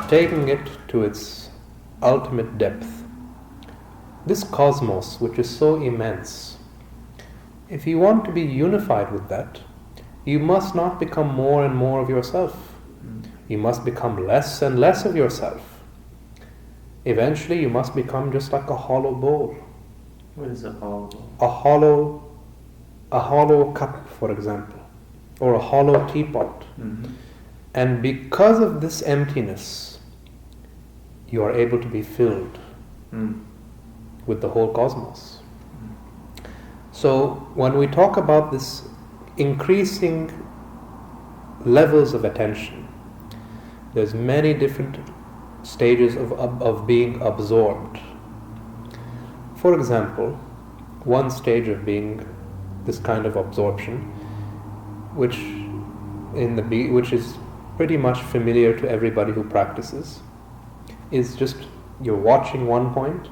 taking it to its ultimate depth, this cosmos, which is so immense, if you want to be unified with that, you must not become more and more of yourself. You must become less and less of yourself. Eventually, you must become just like a hollow bowl. What is a hollow bowl? A hollow cup, for example, or a hollow teapot. Mm-hmm. And because of this emptiness, you are able to be filled with the whole cosmos. So when we talk about this increasing levels of attention, there's many different stages of being absorbed. For example, one stage of being this kind of absorption, which is pretty much familiar to everybody who practices, is just you're watching one point,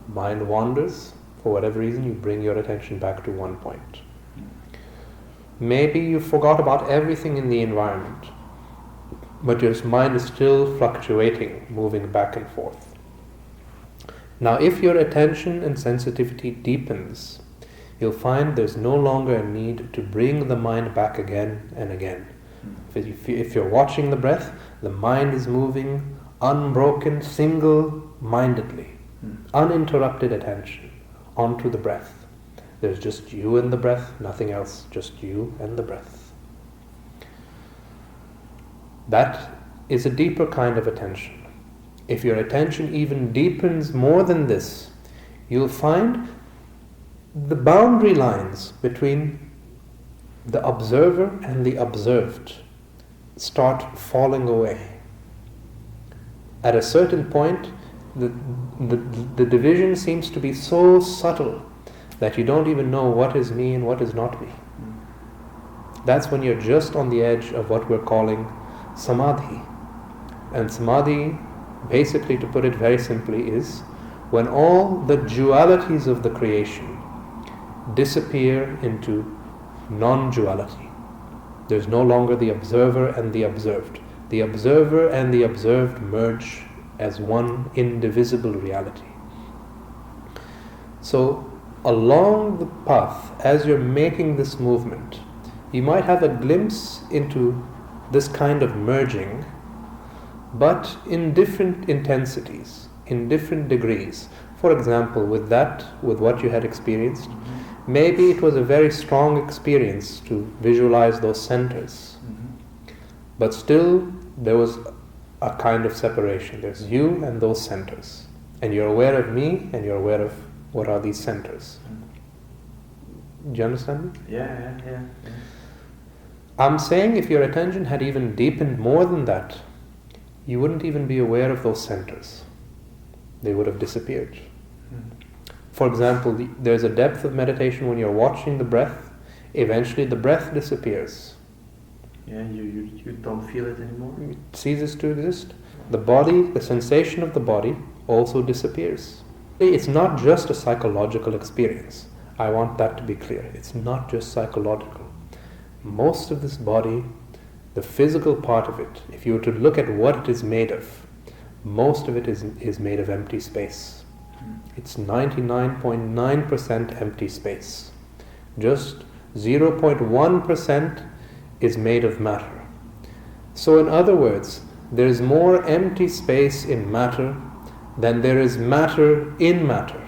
mind wanders, for whatever reason you bring your attention back to one point. Maybe you forgot about everything in the environment, but your mind is still fluctuating, moving back and forth. Now, if your attention and sensitivity deepens, you'll find there's no longer a need to bring the mind back again and again. If you're watching the breath, the mind is moving unbroken, single-mindedly, uninterrupted attention onto the breath. There's just you and the breath, nothing else, just you and the breath. That is a deeper kind of attention. If your attention even deepens more than this, you'll find the boundary lines between the observer and the observed start falling away. At a certain point, the division seems to be so subtle that you don't even know what is me and what is not me. That's when you're just on the edge of what we're calling Samadhi. And Samadhi, basically, to put it very simply, is when all the dualities of the creation disappear into non-duality. There's no longer the observer and the observed. The observer and the observed merge as one indivisible reality. So, along the path, as you're making this movement, you might have a glimpse into this kind of merging, but in different intensities, in different degrees. For example, with what you had experienced, maybe it was a very strong experience to visualize those centers. But still, there was a kind of separation. There's you and those centers. And you're aware of me, and you're aware of what are these centers. Do you understand me? Yeah. I'm saying if your attention had even deepened more than that, you wouldn't even be aware of those centers. They would have disappeared. For example, there's a depth of meditation when you're watching the breath. Eventually the breath disappears. Yeah, you don't feel it anymore? It ceases to exist. The body, the sensation of the body also disappears. It's not just a psychological experience. I want that to be clear. It's not just psychological. Most of this body, the physical part of it, if you were to look at what it is made of, most of it is made of empty space. It's 99.9% empty space. Just 0.1% is made of matter. So in other words, there is more empty space in matter than there is matter in matter.